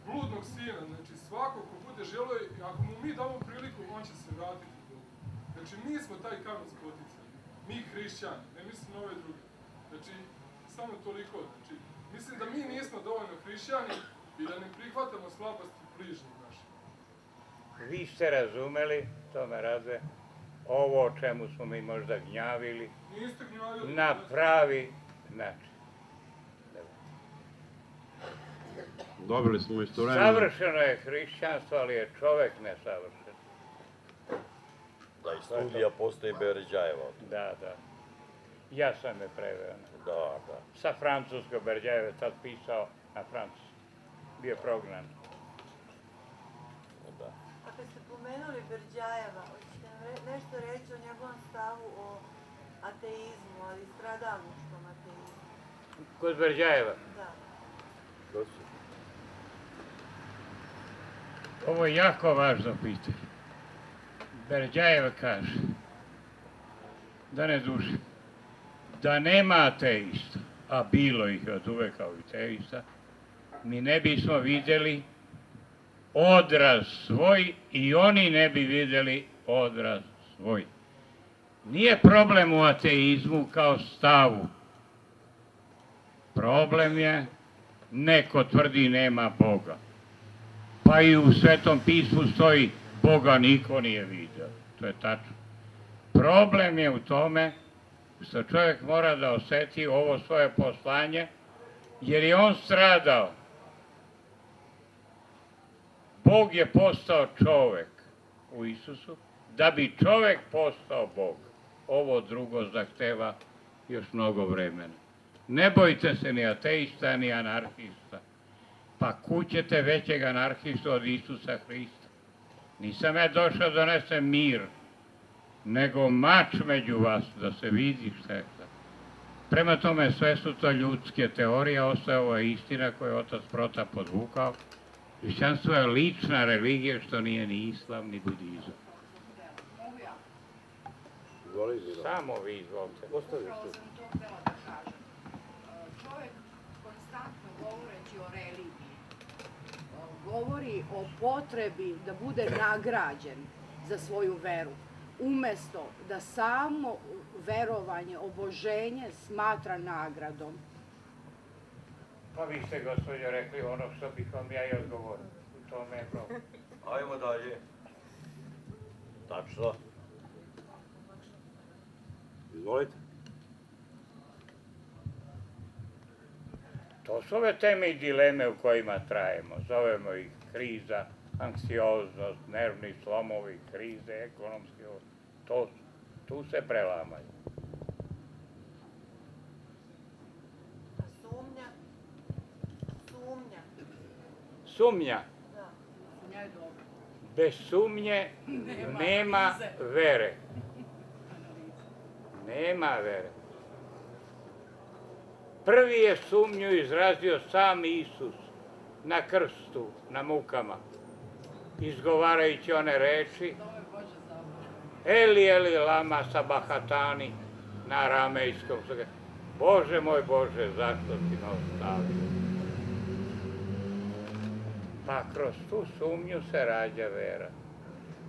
bludnog sina. Znači, svako ko bude želio, ako mu mi damo priliku, on će se vratiti Bogu. Znači, mi smo taj kamen spoticanja. Mi hrišćani, ne mislim na ove druge. Znači, samo toliko. Znači, mislim da mi nismo dovoljno hrišćani i da ne prihvatamo slabosti bližnjih naših. Vi ste razumeli, to me raduje, ovo o čemu smo mi možda gnjavili, Niste gnjavili. na pravi način. Dobili smo istovremeno. Savršeno je hrišćanstvo, ali je čovek nesavršen. Da, i studija postoji Berđajeva. Da, da. Ja sam je preveo. Da. Sa francuskog Berđajev je tad pisao na francuskom. Bio prognan. Da. A kad ste pomenuli Berđajeva, hoćete nam nešto reći o njegovom stavu o ateizmu, ali stradalničkom ateizmu? Kod Berđajeva. Da. Ovo je jako važno pitanje. Berđajev kaže, da ne dužim, da nema ateista, a bilo ih od uvek kao ateista, mi ne bismo vidjeli odraz svoj i oni ne bi vidjeli odraz svoj. Nije problem u ateizmu kao stavu. Problem je, neko tvrdi nema Boga. Pa i u Svetom pismu stoji Boga niko nije vidio. To je tačno. Problem je u tome što čovjek mora da osjeti ovo svoje poslanje, jer je on stradao. Bog je postao čovjek u Isusu, da bi čovjek postao Bog. Ovo drugo zahteva još mnogo vremena. Ne bojte se ni ateista, ni anarhista. Pa kućete većeg anarhistu od Isusa Hrista. Nisam ja došao da donesem mir, nego mač među vas, da se vidi šta je to. Prema tome, sve su to ljudske teorije, ostaje ova istina koju je otac Prota podvukao. Hrišćanstvo je lična religija, što nije ni islam, ni budizam. Samo vi izvolite. Upravo sam to htjela da kažem. Čovjek konstantno govoreći o religiji, govori o potrebi da bude nagrađen za svoju veru, umjesto da samo verovanje, oboženje smatra nagradom. Pa vi ste, gospođo, rekli ono što bih vam ja i odgovorio. U tome je problem. Ajmo dalje. Tačno. Izvolite. To su ove teme i dileme u kojima trajemo. Zovemo ih kriza, anksioznost, nervni slomovi, krize, ekonomski. Tu se prelamaju. A sumnja? Sumnja. Sumnja. Da. Sumnja je dobro. Bez sumnje nema vere. Nema vere. Prvi je sumnju izrazio sam Isus na krstu, na mukama, izgovarajući one reči Eli, Eli, lama sabahatani na aramejskom. Bože moj Bože, zašto si me ostavio? Pa kroz tu sumnju se rađa vera.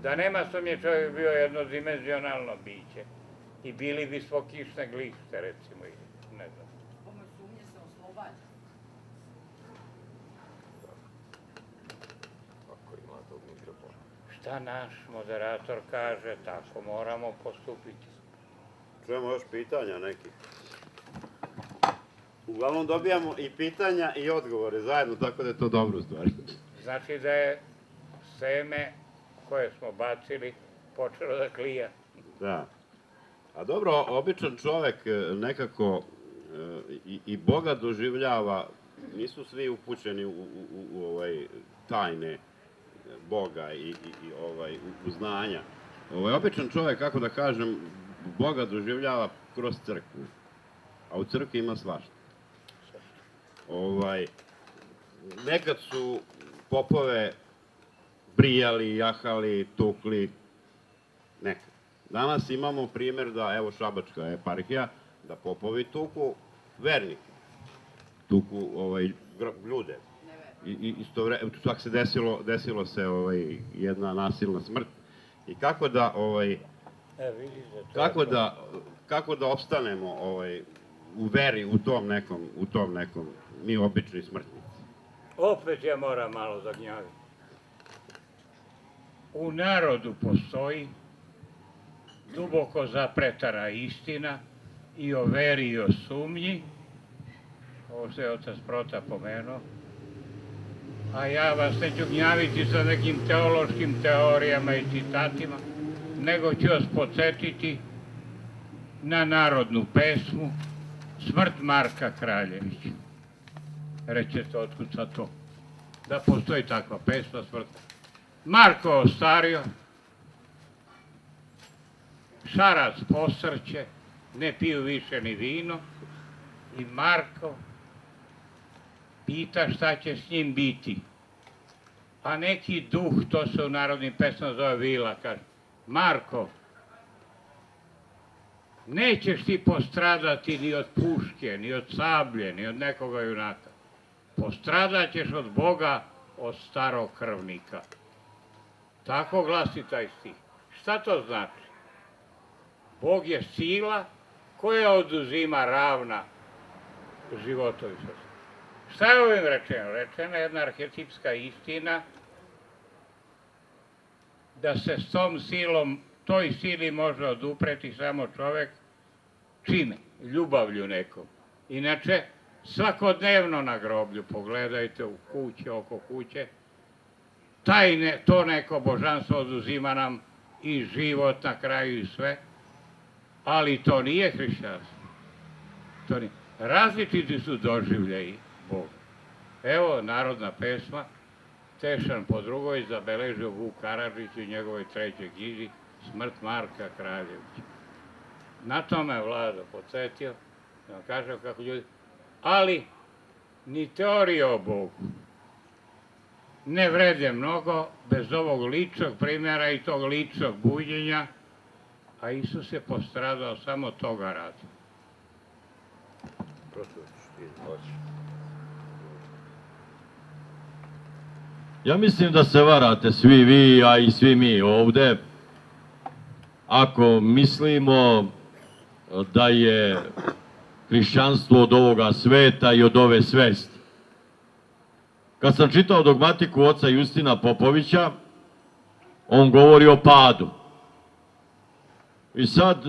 Da nema sumnje, čovjek bio jednodimenzionalno biće. I bili bismo kišne glište, recimo, ne znam. Pomoć sumnje se oslobađa. Ako imate od mikrofona. Šta naš moderator kaže, tako moramo postupiti. Čujemo još pitanja nekih. Uglavnom dobijamo i pitanja i odgovore zajedno, tako da je to dobro u stvari. Znači da je seme koje smo bacili počelo da klija. Da. A dobro, običan čovek nekako i Boga doživljava, nisu svi upućeni u tajne Boga i u znanja. Običan čovek, kako da kažem, Boga doživljava kroz crkvu, a u crkvi ima svašta. Nekad su popove brijali, jahali, tukli, nekad. Danas imamo primjer da, evo Šabačka eparhija, da popovi tuku vernike, tuku ljude. I čak se desilo se jedna nasilna smrt. I kako da opstanemo u veri u tom nekom, mi obični smrtnici. Opet ja moram malo zagnjaviti. U narodu postoji duboko zapretara istina i o veri i o sumnji, ovo što je otac Prota pomenuo, a ja vas neću gnjaviti sa nekim teološkim teorijama i citatima, nego ću vas podsjetiti na narodnu pesmu Smrt Marka Kraljevića. Rećete, otkud sad to? Da postoji takva pesma, Smrt. Marko ostario, šarac posrće, ne piju više ni vino, i Marko pita šta će s njim biti. A neki duh, to se u narodnim pesmama zove vila, kaže, Marko, nećeš ti postradati ni od puške, ni od sablje, ni od nekoga junaka. Postradat ćeš od Boga, od starog krvnika. Tako glasi taj stih. Šta to znači? Bog je sila koja oduzima ravna životovi. Šta je ovim rečeno? Rečena je jedna arhetipska istina da se s tom silom, toj sili može odupreti samo čovek čime? Ljubavlju nekom. Inače, svakodnevno na groblju, pogledajte u kuće, oko kuće, to neko božanstvo oduzima nam i život na kraju i sve, ali to nije hrišćanstvo. Različiti su doživljaji Boga. Evo narodna pesma, Tešan po drugoj, zabeležio Vuk Karadžić u njegovoj trećoj knjizi Smrt Marka Kraljevića. Na tome Vlado podsjetio, da vam kažem kako ljudi, ali ni teorije o Bogu ne vrede mnogo bez ovog ličnog primjera i tog ličnog buđenja, a Isus je postradao samo toga radi. Ja mislim da se varate svi vi, a i svi mi ovde, ako mislimo da je hrišćanstvo od ovoga sveta i od ove svesti. Kad sam čitao dogmatiku oca Justina Popovića, on govori o padu. I sad,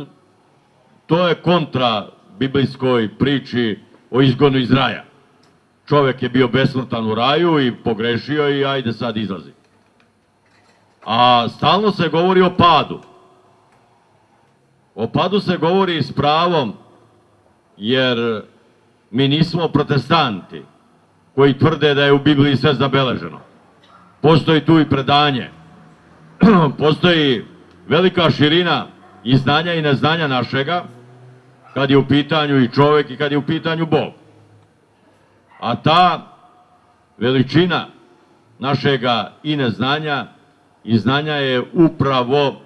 to je kontra biblijskoj priči o izgonu iz raja. Čovek je bio besmrtan u raju i pogrešio i ajde sad izlazi. A stalno se govori o padu. O padu se govori s pravom, jer mi nismo protestanti koji tvrde da je u Bibliji sve zabeleženo. Postoji tu i predanje. Postoji velika širina i znanja i neznanja našega, kad je u pitanju i čovek i kad je u pitanju Bog. A ta veličina našega i neznanja i znanja je upravo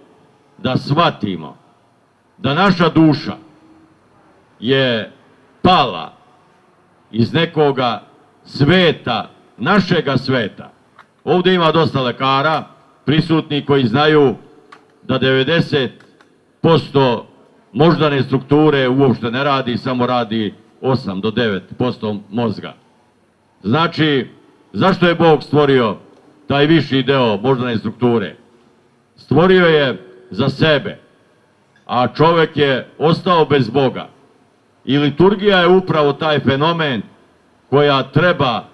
da shvatimo da naša duša je pala iz nekoga sveta, našega sveta. Ovde ima dosta lekara prisutni koji znaju da 90% moždane strukture uopšte ne radi, samo radi 8 do 9% mozga. Znači, zašto je Bog stvorio taj viši deo moždane strukture? Stvorio je za sebe, a čovek je ostao bez Boga. I liturgija je upravo taj fenomen koja treba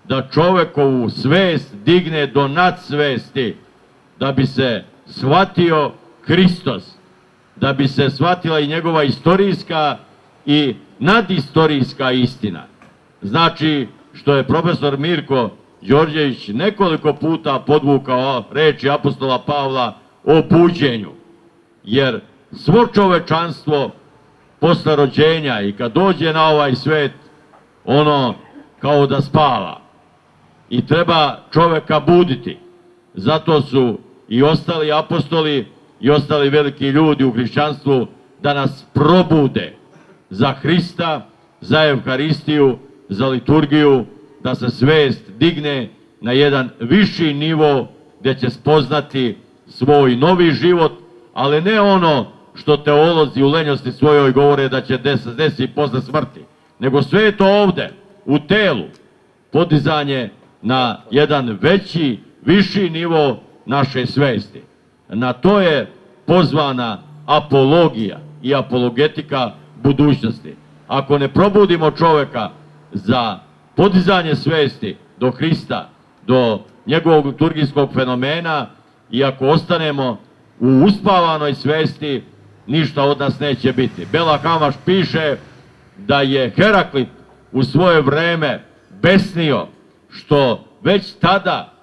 da čovekovu svest digne do nadsvesti, da bi se shvatio Hristos, da bi se shvatila i njegova istorijska i nadistorijska istina. Znači, što je profesor Mirko Đorđević nekoliko puta podvukao reči apostola Pavla o buđenju. Jer svo čovečanstvo posle rođenja i kad dođe na ovaj svet, ono kao da spava. I treba čoveka buditi. Zato su i ostali apostoli i ostali veliki ljudi u hrišćanstvu da nas probude za Hrista, za Evharistiju, za liturgiju, da se svest digne na jedan viši nivo gdje će spoznati svoj novi život, ali ne ono što teolozi u lenjosti svojoj govore da će desiti posle smrti, nego sve je to ovde, u telu, podizanje na jedan veći, viši nivo naše svesti. Na to je pozvana apologija i apologetika budućnosti. Ako ne probudimo čoveka za podizanje svesti do Hrista, do njegovog liturgijskog fenomena, i ako ostanemo u uspavanoj svesti, ništa od nas neće biti. Bela Hamaš piše da je Heraklit u svoje vreme besnio što već tada,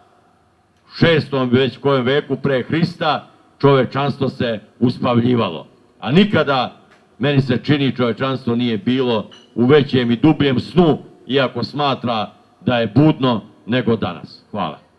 u 6. već kojem veku pre Hrista, čovečanstvo se uspavljivalo. A nikada, meni se čini, čovečanstvo nije bilo u većem i dubljem snu, iako smatra da je budno nego danas. Hvala.